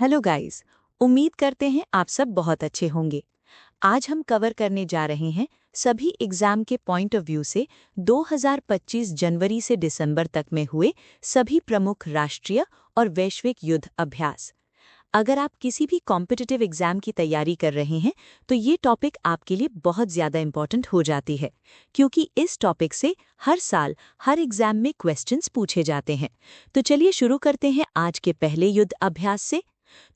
Hello guys. उम्मीद करते हैं आप सब बहुत अच्छे होंगे। आज हम कवर करने जा रहे हैं सभी एग्जाम के पॉइंट ऑफ व्यू से 2025 जनवरी से दिसंबर तक में हुए सभी प्रमुख राष्ट्रीय और वैश्विक युद्ध अभ्यास। अगर आप किसी भी कॉम्पिटिटिव एग्जाम की तैयारी कर रहे हैं तो ये टॉपिक आपके लिए बहुत ज़्यादा इंपॉर्टेंट हो जाती है, क्योंकि इस टॉपिक से हर साल हर एग्जाम में क्वेश्चंस पूछे जाते हैं। तो चलिए शुरू करते हैं आज के पहले युद्ध अभ्यास से।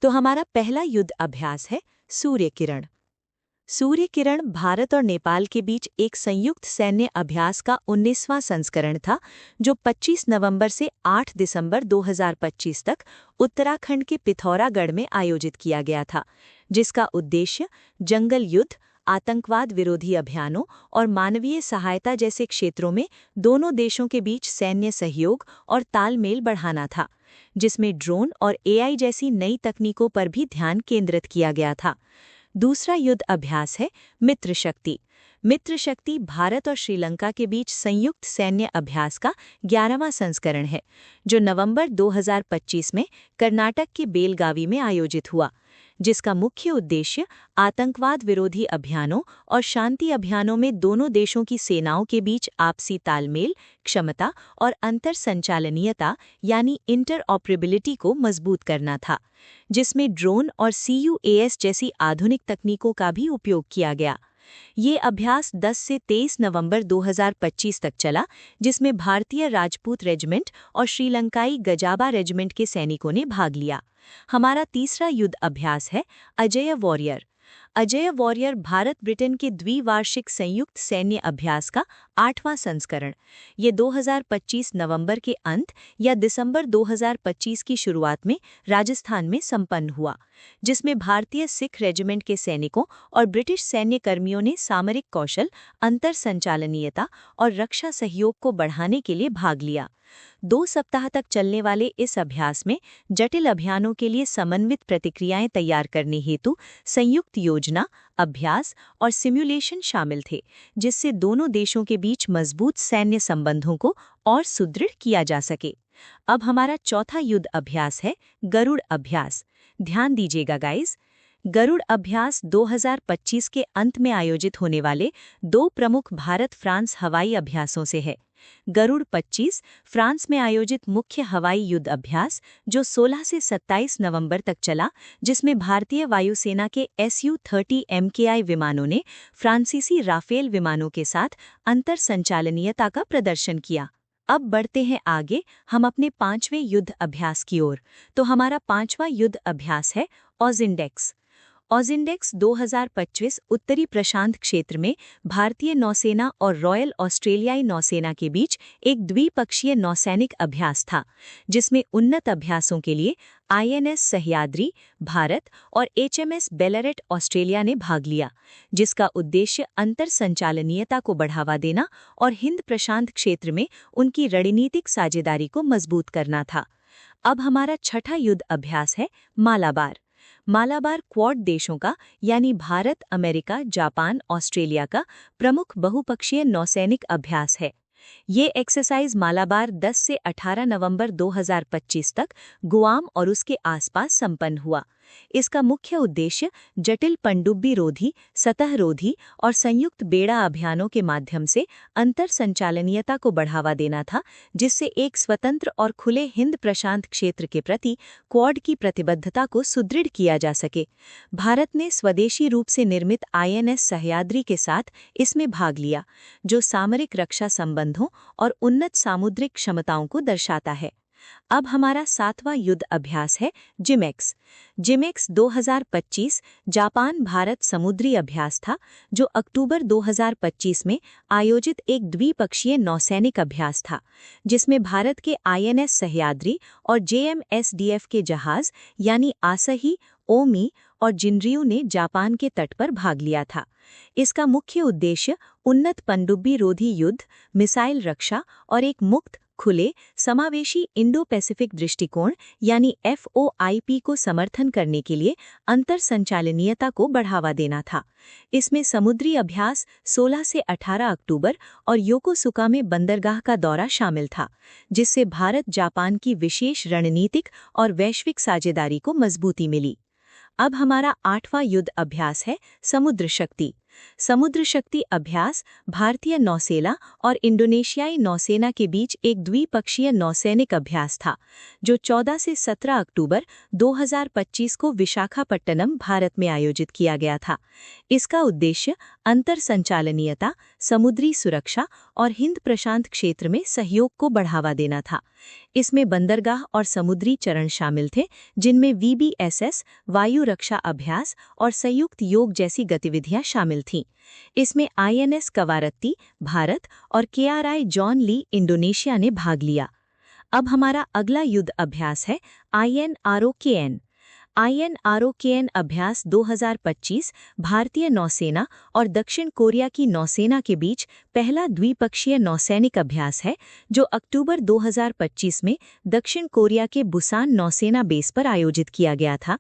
तो हमारा पहला युद्ध अभ्यास है सूर्य किरण। सूर्य किरण भारत और नेपाल के बीच एक संयुक्त सैन्य अभ्यास का 19वां संस्करण था, जो 25 नवंबर से 8 दिसंबर 2025 तक उत्तराखंड के पिथौरागढ़ में आयोजित किया गया था, जिसका उद्देश्य जंगल युद्ध, आतंकवाद विरोधी अभियानों और मानवीय सहायता जैसे क्षेत्रों में दोनों देशों के बीच सैन्य सहयोग और तालमेल बढ़ाना था, जिसमें ड्रोन और एआई जैसी नई तकनीकों पर भी ध्यान केंद्रित किया गया था। दूसरा युद्ध अभ्यास है मित्र शक्ति। मित्र शक्ति भारत और श्रीलंका के बीच संयुक्त सैन्य अभ्यास का 11वां संस्करण है, जो नवंबर 2025 में कर्नाटक के बेलगावी में आयोजित हुआ, जिसका मुख्य उद्देश्य आतंकवाद विरोधी अभियानों और शांति अभियानों में दोनों देशों की सेनाओं के बीच आपसी तालमेल, क्षमता और अंतर संचालनीयता यानी इंटरऑपरेबिलिटी को मजबूत करना था, जिसमें ड्रोन और CUAS जैसी आधुनिक तकनीकों का भी उपयोग किया गया। ये अभ्यास 10 से 23 नवंबर 2025 तक चला, जिसमें भारतीय राजपूत रेजिमेंट और श्रीलंकाई गजाबा रेजिमेंट के सैनिकों ने भाग लिया। हमारा तीसरा युद्ध अभ्यास है अजेय वॉरियर। अजेय वॉरियर भारत ब्रिटेन के द्विवार्षिक संयुक्त सैन्य अभ्यास का 8वां संस्करण। ये 2025 नवंबर के अंत या दिसंबर 2025 की शुरुआत में राजस्थान में संपन्न हुआ, जिसमें भारतीय सिख रेजिमेंट के सैनिकों और ब्रिटिश सैन्य कर्मियों ने सामरिक कौशल, अंतर संचालनीयता और रक्षा सहयोग को बढ़ाने के लिए भाग लिया। 2 सप्ताह तक चलने वाले इस अभ्यास में जटिल अभियानों के लिए समन्वित प्रतिक्रियाएं तैयार करने हेतु संयुक्त योजना, अभ्यास और सिमुलेशन शामिल थे, जिससे दोनों देशों के बीच मजबूत सैन्य संबंधों को और सुदृढ़ किया जा सके। अब हमारा चौथा युद्ध अभ्यास है गरुड़ अभ्यास। ध्यान दीजिएगा गाइस, गरुड़ अभ्यास 2025 के अंत में आयोजित होने वाले 2 प्रमुख भारत-फ्रांस हवाई अभ्यासों से है। गरुड़ 25 फ्रांस में आयोजित मुख्य हवाई युद्ध अभ्यास, जो 16 से 27 नवंबर तक चला, जिसमें भारतीय वायुसेना के Su-30 MKI विमानों ने फ्रांसीसी राफेल विमानों के साथ अंतर संचालनीयता का प्रदर्शन किया। अब बढ़ते हैं आगे हम अपने 5वें युद्ध अभ्यास की ओर। तो हमारा 5वां युद्ध अभ्यास है ऑजिंडेक्स। ऑजिंडेक्स 2025 उत्तरी प्रशांत क्षेत्र में भारतीय नौसेना और रॉयल ऑस्ट्रेलियाई नौसेना के बीच एक द्विपक्षीय नौसैनिक अभ्यास था, जिसमें उन्नत अभ्यासों के लिए INS सह्याद्री भारत और HMS बेलारेट ऑस्ट्रेलिया ने भाग लिया, जिसका उद्देश्य अंतर संचालनीयता को बढ़ावा देना और हिंद प्रशांत क्षेत्र में उनकी रणनीतिक साझेदारी को मजबूत करना था। अब हमारा छठा युद्ध अभ्यास है मालाबार। मालाबार क्वाड देशों का यानी भारत, अमेरिका, जापान, ऑस्ट्रेलिया का प्रमुख बहुपक्षीय नौसैनिक अभ्यास है। ये एक्सरसाइज मालाबार 10 से 18 नवंबर 2025 तक गुआम और उसके आसपास संपन्न हुआ। इसका मुख्य उद्देश्य जटिल पनडुब्बी रोधी, सतह रोधी और संयुक्त बेड़ा अभियानों के माध्यम से अंतर संचालनीयता को बढ़ावा देना था, जिससे एक स्वतंत्र और खुले हिंद प्रशांत क्षेत्र के प्रति क्वाड की प्रतिबद्धता को सुदृढ़ किया जा सके। भारत ने स्वदेशी रूप से निर्मित INS सह्याद्री के साथ इसमें भाग लिया, जो सामरिक रक्षा संबंधों और उन्नत सामुद्रिक क्षमताओं को दर्शाता है। अब हमारा 7वां युद्ध अभ्यास है जिमेक्स। जिमेक्स 2025 जापान भारत समुद्री अभ्यास था, जो अक्टूबर 2025 में आयोजित एक द्विपक्षीय नौसैनिक अभ्यास था, जिसमें भारत के INS सह्याद्री और JMSDF के जहाज यानी आसही, ओमी और जिनरियो ने जापान के तट पर भाग लिया था। इसका मुख्य उद्देश्य उन्नत पनडुब्बी रोधी युद्ध, मिसाइल रक्षा और एक मुक्त खुले, समावेशी इंडो पैसिफिक दृष्टिकोण यानी FOIP को समर्थन करने के लिए अंतर संचालनीयता को बढ़ावा देना था। इसमें समुद्री अभ्यास 16 से 18 अक्टूबर और योकोसुका में बंदरगाह का दौरा शामिल था, जिससे भारत-जापान की विशेष रणनीतिक और वैश्विक साझेदारी को मजबूती मिली। अब हमारा 8वां युद्ध अभ्यास है समुद्र शक्ति। समुद्र शक्ति अभ्यास भारतीय नौसेना और इंडोनेशियाई नौसेना के बीच एक द्विपक्षीय नौसैनिक अभ्यास था, जो 14 से 17 अक्टूबर 2025 को विशाखापट्टनम, भारत में आयोजित किया गया था। इसका उद्देश्य अंतर संचालनीयता, समुद्री सुरक्षा और हिंद प्रशांत क्षेत्र में सहयोग को बढ़ावा देना था। इसमें बंदरगाह और समुद्री चरण शामिल थे, जिनमें VBSS, वायु रक्षा अभ्यास और संयुक्त योग जैसी गतिविधियां शामिल थीं। इसमें INS कवारत्ती, भारत और KRI जॉन ली, इंडोनेशिया ने भाग लिया। अब हमारा अगला युद्ध अभ्यास है INROKN। INROKN अभ्यास 2025 भारतीय नौसेना और दक्षिण कोरिया की नौसेना के बीच पहला द्विपक्षीय नौसैनिक अभ्यास है, जो अक्टूबर 2025 में दक्षिण कोरिया के बुसान नौसेना बेस पर आयोजित किया गया था।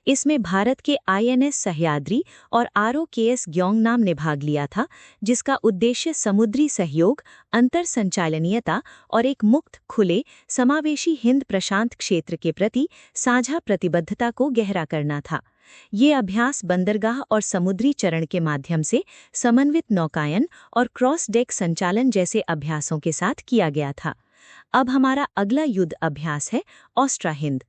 इसमें भारत के INS सह्याद्री और ROKS ग्योंगनाम ने भाग लिया था, जिसका उद्देश्य समुद्री सहयोग, अंतर संचालनीयता और एक मुक्त, खुले, समावेशी हिंद प्रशांत क्षेत्र के प्रति साझा प्रतिबद्धता को गहरा करना था। ये अभ्यास बंदरगाह और समुद्री चरण के माध्यम से समन्वित नौकायन और क्रॉस डेक संचालन जैसे अभ्यासों के साथ किया गया था। अब हमारा अगला युद्ध अभ्यास है ऑस्ट्रा हिंद।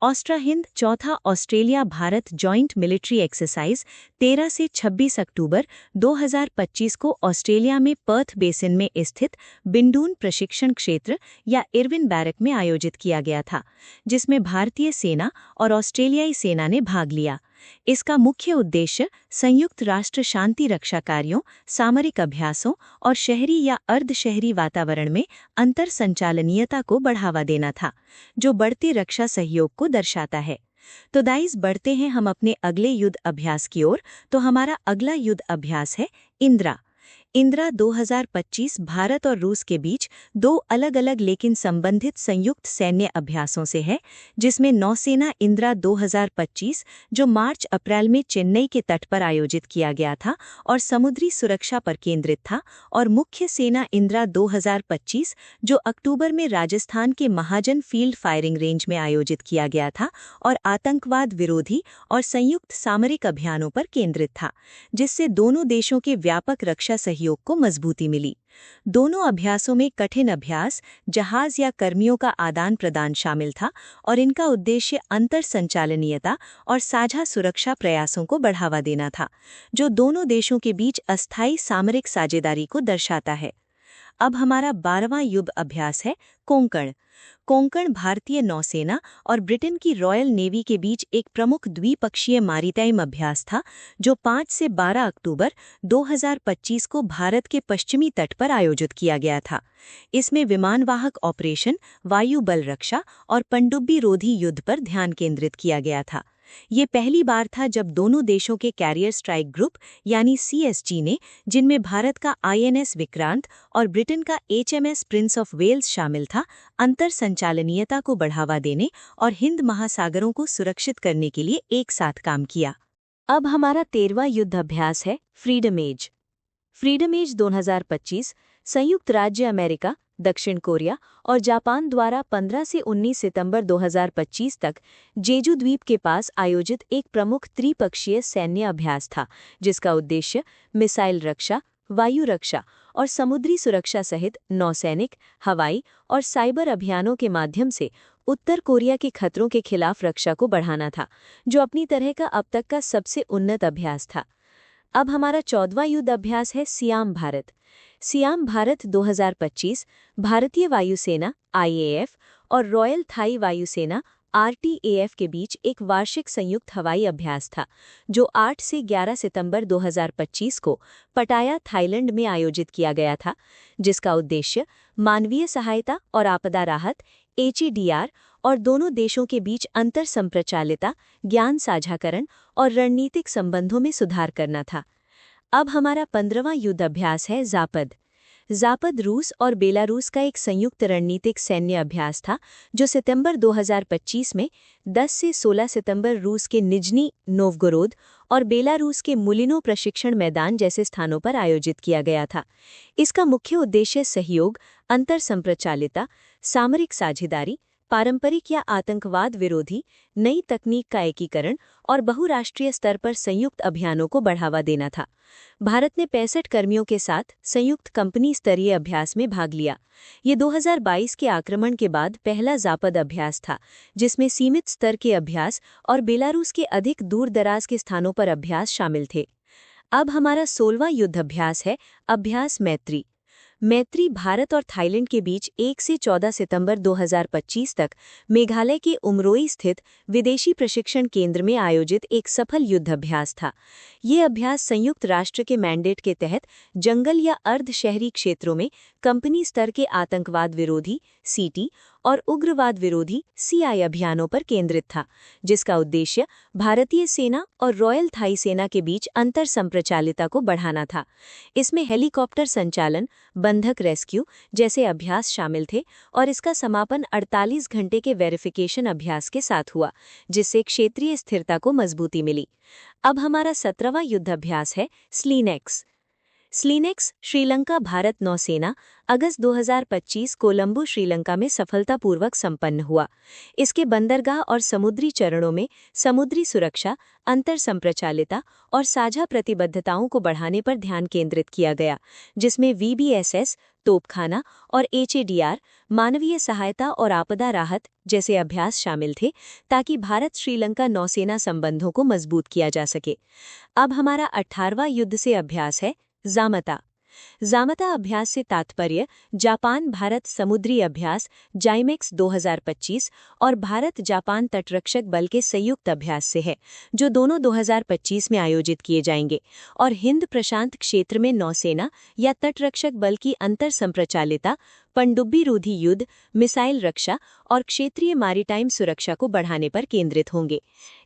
ऑस्ट्रा हिंद चौथा Australia Bharat joint military exercise 13 से 26 अक्टूबर 2025 को ऑस्ट्रेलिया में पर्थ बेसिन में स्थित बिंडून प्रशिक्षण क्षेत्र या इरविन बैरक में आयोजित किया गया था, जिसमें भारतीय सेना और ऑस्ट्रेलियाई सेना ने भाग लिया। इसका मुख्य उद्देश्य संयुक्त राष्ट्र शांति रक्षा कार्यों, सामरिक अभ्यासों और शहरी या अर्धशहरी वातावरण में अंतर संचालनीयता को बढ़ावा देना था, जो बढ़ते रक्षा सहयोग को दर्शाता है। तो गाइस, बढ़ते हैं हम अपने अगले युद्ध अभ्यास की ओर। तो हमारा अगला युद्ध अभ्यास है इंदिरा। इंदिरा 2025 भारत और रूस के बीच दो अलग-अलग लेकिन संबंधित संयुक्त सैन्य अभ्यासों से है, जिसमें नौसेना इंदिरा 2025, जो मार्च-अप्रैल में चेन्नई के तट पर आयोजित किया गया था और समुद्री सुरक्षा पर केंद्रित था, और मुख्य सेना इंदिरा 2025, जो अक्टूबर में राजस्थान के महाजन फील्ड फायरिंग रेंज में आयोजित किया गया था और आतंकवाद विरोधी और संयुक्त सामरिक अभियानों पर केंद्रित था, जिससे दोनों देशों के व्यापक रक्षा सहयोग को मजबूती मिली। दोनों अभ्यासों में कठिन अभ्यास, जहाज या कर्मियों का आदान प्रदान शामिल था, और इनका उद्देश्य अंतर संचालनीयता और साझा सुरक्षा प्रयासों को बढ़ावा देना था, जो दोनों देशों के बीच अस्थायी सामरिक साझेदारी को दर्शाता है। अब हमारा 12वां युद्ध अभ्यास है कोंकण। कोंकण भारतीय नौसेना और ब्रिटेन की रॉयल नेवी के बीच एक प्रमुख द्विपक्षीय मारीटाइम अभ्यास था, जो 5 से 12 अक्टूबर 2025 को भारत के पश्चिमी तट पर आयोजित किया गया था। इसमें विमानवाहक ऑपरेशन, वायु बल रक्षा और पनडुब्बी रोधी युद्ध पर ध्यान केंद्रित किया गया था। ये पहली बार था जब दोनों देशों के कैरियर स्ट्राइक ग्रुप यानी CSG ने, जिनमें भारत का INS विक्रांत और ब्रिटेन का HMS प्रिंस ऑफ वेल्स शामिल था, अंतर संचालनीयता को बढ़ावा देने और हिंद महासागरों को सुरक्षित करने के लिए एक साथ काम किया। अब हमारा 13वां युद्ध अभ्यास है फ्रीडम एज। फ्रीडम एज 2025 संयुक्त राज्य अमेरिका, दक्षिण कोरिया और जापान द्वारा 15 से 19 सितंबर 2025 तक जेजू द्वीप के पास आयोजित एक प्रमुख त्रिपक्षीय सैन्य अभ्यास था, जिसका उद्देश्य मिसाइल रक्षा, वायु रक्षा और समुद्री सुरक्षा सहित नौसैनिक, हवाई और साइबर अभियानों के माध्यम से उत्तर कोरिया के खतरों के खिलाफ रक्षा को बढ़ाना था, जो अपनी तरह का अब तक का सबसे उन्नत अभ्यास था। अब हमारा 14वां युद्ध अभ्यास है सियाम भारत। सियाम भारत 2025 भारतीय वायुसेना IAF और रॉयल थाई वायुसेना RTAF के बीच एक वार्षिक संयुक्त हवाई अभ्यास था, जो 8 से 11 सितंबर 2025 को पटाया, थाईलैंड में आयोजित किया गया था, जिसका उद्देश्य मानवीय सहायता और आपदा राहत HEDR और दोनों देशों के बीच अंतर संप्रचालिता, ज्ञान साझाकरण और रणनीतिक संबंधों में सुधार करना था। अब हमारा 15वां युद्ध अभ्यास है जापद। जापद रूस और बेलारूस का एक संयुक्त रणनीतिक सैन्य अभ्यास था जो सितंबर 2025 में 10 से 16 सितंबर रूस के निजनी नोवगोरोद और बेलारूस के मुलिनो प्रशिक्षण मैदान जैसे स्थानों पर आयोजित किया गया था। इसका मुख्य उद्देश्य सहयोग, अंतर संप्रचालिता, सामरिक साझेदारी, पारंपरिक या आतंकवाद विरोधी नई तकनीक का एकीकरण और बहुराष्ट्रीय स्तर पर संयुक्त अभियानों को बढ़ावा देना था। भारत ने 65 कर्मियों के साथ संयुक्त कंपनी स्तरीय अभ्यास में भाग लिया। ये 2022 के आक्रमण के बाद पहला जापद अभ्यास था, जिसमें सीमित स्तर के अभ्यास और बेलारूस के अधिक दूर दराज के स्थानों पर अभ्यास शामिल थे। अब हमारा 16वां युद्ध अभ्यास है अभ्यास मैत्री। मैत्री भारत और थाईलैंड के बीच 1 से 14 सितंबर 2025 तक मेघालय के उमरोई स्थित विदेशी प्रशिक्षण केंद्र में आयोजित एक सफल युद्ध अभ्यास था। ये अभ्यास संयुक्त राष्ट्र के मैंडेट के तहत जंगल या अर्ध शहरी क्षेत्रों में कंपनी स्तर के आतंकवाद विरोधी (CT) और उग्रवाद विरोधी (CI) अभियानों पर केंद्रित था, जिसका उद्देश्य भारतीय सेना और रॉयल थाई सेना के बीच अंतर संप्रचालिता को बढ़ाना था। इसमें हेलीकॉप्टर संचालन, बंधक रेस्क्यू जैसे अभ्यास शामिल थे और इसका समापन 48 घंटे के वेरिफिकेशन अभ्यास के साथ हुआ, जिससे क्षेत्रीय स्थिरता को मजबूती मिली। अब हमारा 17वां युद्ध अभ्यास है स्लीनेक्स। स्लीनेक्स श्रीलंका भारत नौसेना अगस्त 2025 कोलंबो श्रीलंका में सफलतापूर्वक संपन्न हुआ। इसके बंदरगाह और समुद्री चरणों में समुद्री सुरक्षा, अंतर संप्रचालिता और साझा प्रतिबद्धताओं को बढ़ाने पर ध्यान केंद्रित किया गया, जिसमें VBSS, तोपखाना और HADR, मानवीय सहायता और आपदा राहत जैसे अभ्यास शामिल थे, ताकि भारत श्रीलंका नौसेना संबंधों को मजबूत किया जा सके। अब हमारा 18वां युद्ध से अभ्यास है जामता। जामता अभ्यास से तात्पर्य जापान भारत समुद्री अभ्यास जाइमेक्स 2025 और भारत जापान तटरक्षक बल के संयुक्त अभ्यास से है, जो दोनों 2025 में आयोजित किए जाएंगे और हिंद प्रशांत क्षेत्र में नौसेना या तटरक्षक बल की अंतर संप्रचालिता, पनडुब्बी रोधी युद्ध, मिसाइल रक्षा और क्षेत्रीय मैरीटाइम सुरक्षा को बढ़ाने पर केंद्रित होंगे।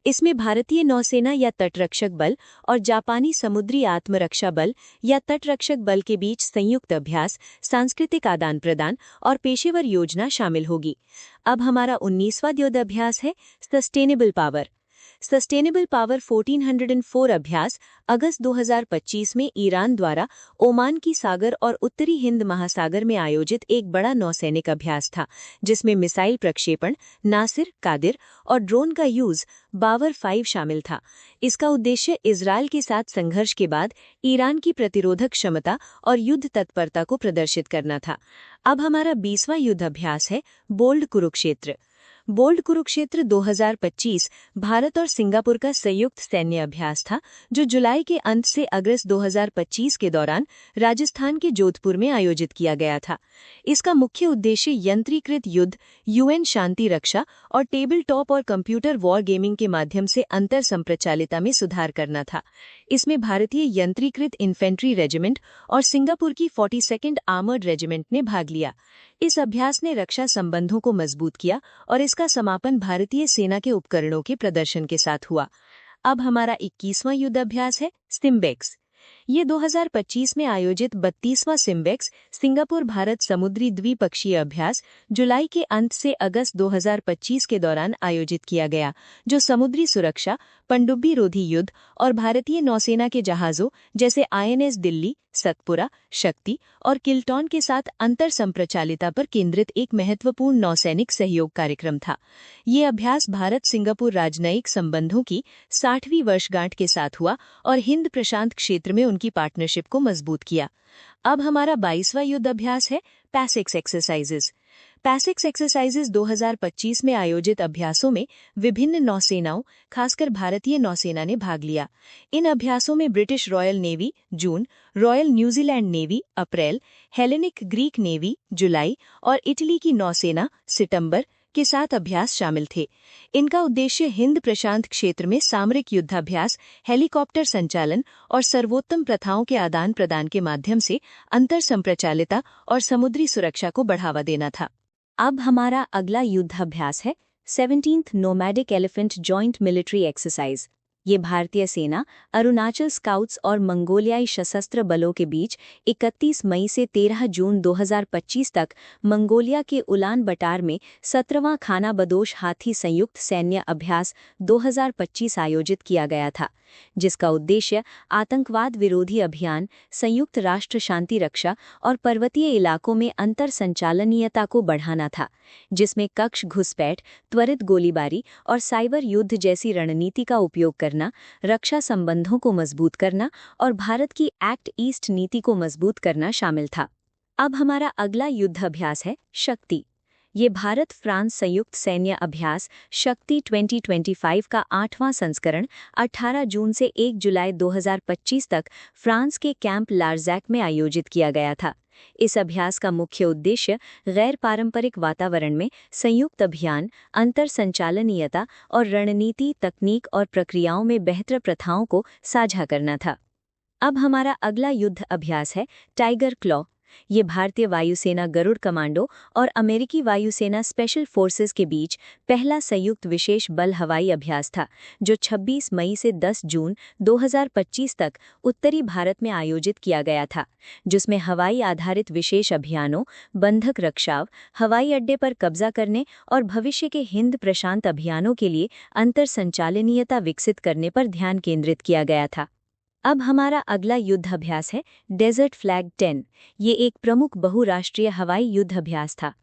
इसमें भारतीय नौसेना या तटरक्षक बल और जापानी समुद्री आत्मरक्षा बल या तटरक्षक बल के बीच संयुक्त अभ्यास, सांस्कृतिक आदान प्रदान और पेशेवर योजना शामिल होगी। अब हमारा 19वां युद्ध अभ्यास है सस्टेनेबल पावर। सस्टेनेबल पावर 1404 अभ्यास अगस्त 2025 में ईरान द्वारा ओमान की सागर और उत्तरी हिंद महासागर में आयोजित एक बड़ा नौसैनिक अभ्यास था, जिसमें मिसाइल प्रक्षेपण, नासिर, कादिर और ड्रोन का यूज बावर 5 शामिल था। इसका उद्देश्य इजरायल के साथ संघर्ष के बाद ईरान की प्रतिरोधक क्षमता और युद्ध तत्परता को प्रदर्शित करना था। अब हमारा 20वां युद्ध अभ्यास है बोल्ड कुरुक्षेत्र। बोल्ड कुरुक्षेत्र 2025 भारत और सिंगापुर का संयुक्त सैन्य अभ्यास था, जो जुलाई के अंत से अगस्त 2025 के दौरान राजस्थान के जोधपुर में आयोजित किया गया था। इसका मुख्य उद्देश्य यंत्रीकृत युद्ध, UN शांति रक्षा और टेबल टॉप और कंप्यूटर वॉर गेमिंग के माध्यम से अंतर संप्रचालिता में सुधार करना था। इसमें भारतीय यंत्रीकृत इन्फेंट्री रेजिमेंट और सिंगापुर की 42nd आर्मर्ड रेजिमेंट ने भाग लिया। इस अभ्यास ने रक्षा संबंधों को मजबूत किया और इसका समापन भारतीय सेना के उपकरणों के प्रदर्शन के साथ हुआ। अब हमारा 21वां युद्ध अभ्यास है सिम्बेक्स। ये 2025 में आयोजित 32वां सिम्बेक्स सिंगापुर भारत समुद्री द्विपक्षीय अभ्यास जुलाई के अंत से अगस्त 2025 के दौरान आयोजित किया गया, जो समुद्री सुरक्षा, पनडुब्बी रोधी युद्ध और भारतीय नौसेना के जहाज़ों जैसे INS दिल्ली, सतपुरा, शक्ति और किल्टॉन के साथ अंतर संप्रचालिता पर केंद्रित एक महत्वपूर्ण नौसैनिक सहयोग कार्यक्रम था। ये अभ्यास भारत सिंगापुर राजनयिक संबंधों की 60वीं वर्षगांठ के साथ हुआ और हिंद प्रशांत क्षेत्र में उनकी पार्टनरशिप को मजबूत किया। अब हमारा 22वां युद्ध अभ्यास है पैसिक्स एक्सरसाइजेज। पैसिक्स एक्सरसाइजेज 2025 में आयोजित अभ्यासों में विभिन्न नौसेनाओं, खासकर भारतीय नौसेना ने भाग लिया। इन अभ्यासों में ब्रिटिश रॉयल नेवी जून, रॉयल न्यूजीलैंड नेवी अप्रैल, हेलेनिक ग्रीक नेवी जुलाई और इटली की नौसेना सितंबर के साथ अभ्यास शामिल थे। इनका उद्देश्य हिंद प्रशांत क्षेत्र में सामरिक युद्धाभ्यास, हेलीकॉप्टर संचालन और सर्वोत्तम प्रथाओं के आदान प्रदान के माध्यम से अंतर संप्रचालिता और समुद्री सुरक्षा को बढ़ावा देना था। अब हमारा अगला युद्धाभ्यास है 17th nomadic elephant joint military exercise. ये भारतीय सेना, अरुणाचल स्काउट्स और मंगोलियाई सशस्त्र बलों के बीच 31 मई से 13 जून 2025 तक मंगोलिया के उलान बटार में 17वां खाना बदोश हाथी संयुक्त सैन्य अभ्यास 2025 आयोजित किया गया था, जिसका उद्देश्य आतंकवाद विरोधी अभियान, संयुक्त राष्ट्र शांति रक्षा और पर्वतीय इलाकों में अंतर संचालनीयता को बढ़ाना था, जिसमें कक्ष घुसपैठ, त्वरित गोलीबारी और साइबर युद्ध जैसी रणनीति का उपयोग करना, रक्षा संबंधों को मजबूत करना और भारत की एक्ट ईस्ट नीति को मजबूत करना शामिल था। अब हमारा अगला युद्ध अभ्यास है शक्ति। ये भारत फ्रांस संयुक्त सैन्य अभ्यास शक्ति 2025 का 8वां संस्करण 18 जून से 1 जुलाई 2025 तक फ्रांस के कैंप लार्जैक में आयोजित किया गया था। इस अभ्यास का मुख्य उद्देश्य गैर पारंपरिक वातावरण में संयुक्त अभियान, अंतर संचालनीयता और रणनीति, तकनीक और प्रक्रियाओं में बेहतर प्रथाओं को साझा करना था। अब हमारा अगला युद्ध अभ्यास है टाइगर क्लॉ। ये भारतीय वायुसेना गरुड़ कमांडो और अमेरिकी वायुसेना स्पेशल फोर्सेस के बीच पहला संयुक्त विशेष बल हवाई अभ्यास था, जो 26 मई से 10 जून 2025 तक उत्तरी भारत में आयोजित किया गया था, जिसमें हवाई आधारित विशेष अभियानों, बंधक रक्षाव, हवाई अड्डे पर कब्जा करने और भविष्य के हिंद प्रशांत अभियानों के लिए अंतर संचालनीयता विकसित करने पर ध्यान केंद्रित किया गया था। अब हमारा अगला युद्ध अभ्यास है डेजर्ट फ्लैग 10। ये एक प्रमुख बहुराष्ट्रीय हवाई युद्ध अभ्यास था,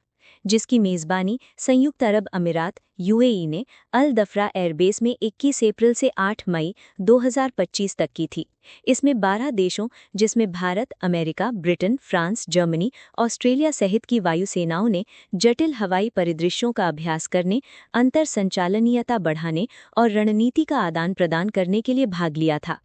जिसकी मेज़बानी संयुक्त अरब अमीरात यूएई ने अल दफरा एयरबेस में 21 अप्रैल से 8 मई 2025 तक की थी। इसमें 12 देशों, जिसमें Bharat, America, Britain, France, Germany, Australia सहित की वायुसेनाओं ने जटिल हवाई परिदृश्यों का अभ्यास करने, अंतर संचालनीयता बढ़ाने और रणनीति का आदान प्रदान करने के लिए भाग लिया था,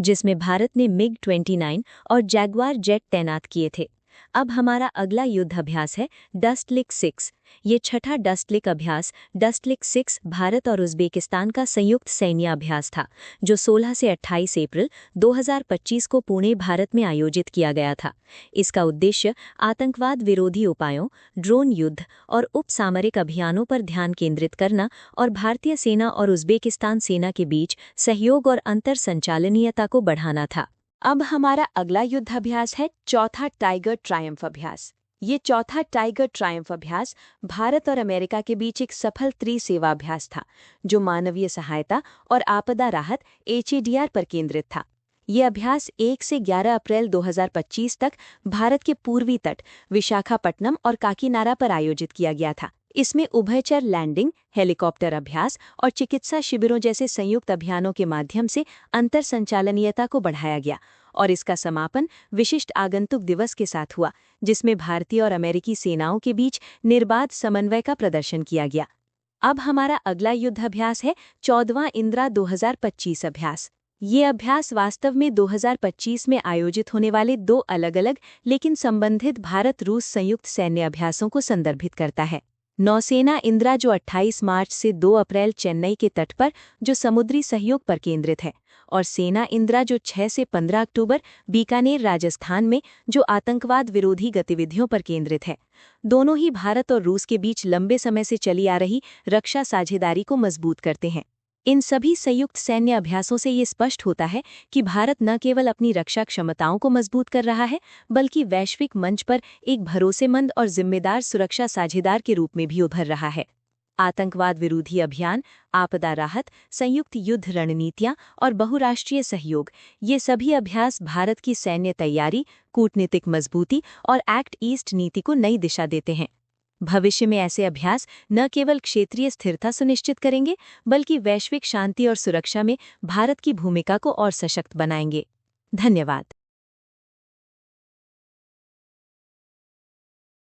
जिसमें भारत ने MiG-29 और जैगवार जेट तैनात किए थे। अब हमारा अगला युद्ध अभ्यास है डस्टलिक 6। ये छठा डस्टलिक अभ्यास डस्टलिक 6 भारत और उज़्बेकिस्तान का संयुक्त सैन्य अभ्यास था, जो 16 से 28 अप्रैल 2025 को पुणे, भारत में आयोजित किया गया था। इसका उद्देश्य आतंकवाद विरोधी उपायों, ड्रोन युद्ध और उपसामरिक अभियानों पर ध्यान केंद्रित करना और भारतीय सेना और उज़्बेकिस्तान सेना के बीच सहयोग और अंतर संचालनीयता को बढ़ाना था। अब हमारा अगला युद्ध अभ्यास है चौथा टाइगर ट्रायम्फ अभ्यास। ये चौथा टाइगर ट्रायम्फ अभ्यास भारत और अमेरिका के बीच एक सफल त्रिसेवा अभ्यास था, जो मानवीय सहायता और आपदा राहत HADR पर केंद्रित था। ये अभ्यास 1 से 11 अप्रैल 2025 तक भारत के पूर्वी तट, विशाखापट्टनम और काकीनाडा पर आयोजित किया गया था। इसमें उभयचर लैंडिंग, हेलीकॉप्टर अभ्यास और चिकित्सा शिविरों जैसे संयुक्त अभियानों के माध्यम से अंतर संचालनीयता को बढ़ाया गया और इसका समापन विशिष्ट आगंतुक दिवस के साथ हुआ, जिसमें भारतीय और अमेरिकी सेनाओं के बीच निर्बाध समन्वय का प्रदर्शन किया गया। अब हमारा अगला युद्ध अभ्यास है 14वां इंदिरा 2025 अभ्यास। ये अभ्यास वास्तव में 2025 में आयोजित होने वाले 2 अलग-अलग लेकिन संबंधित भारत-रूस संयुक्त सैन्य अभ्यासों को संदर्भित करता है। नौसेना इंदिरा, जो 28 मार्च से 2 अप्रैल चेन्नई के तट पर, जो समुद्री सहयोग पर केंद्रित है, और सेना इंदिरा, जो 6 से 15 अक्टूबर बीकानेर, राजस्थान में, जो आतंकवाद विरोधी गतिविधियों पर केंद्रित है। दोनों ही भारत और रूस के बीच लंबे समय से चली आ रही रक्षा साझेदारी को मजबूत करते हैं। इन सभी संयुक्त सैन्य अभ्यासों से ये स्पष्ट होता है कि भारत न केवल अपनी रक्षा क्षमताओं को मजबूत कर रहा है, बल्कि वैश्विक मंच पर एक भरोसेमंद और जिम्मेदार सुरक्षा साझेदार के रूप में भी उभर रहा है। आतंकवाद विरोधी अभियान, आपदा राहत, संयुक्त युद्ध रणनीतियां और बहुराष्ट्रीय सहयोग, ये सभी अभ्यास भारत की सैन्य तैयारी, कूटनीतिक मजबूती और एक्ट ईस्ट नीति को नई दिशा देते हैं। भविष्य में ऐसे अभ्यास न केवल क्षेत्रीय स्थिरता सुनिश्चित करेंगे, बल्कि वैश्विक शांति और सुरक्षा में भारत की भूमिका को और सशक्त बनाएंगे। धन्यवाद।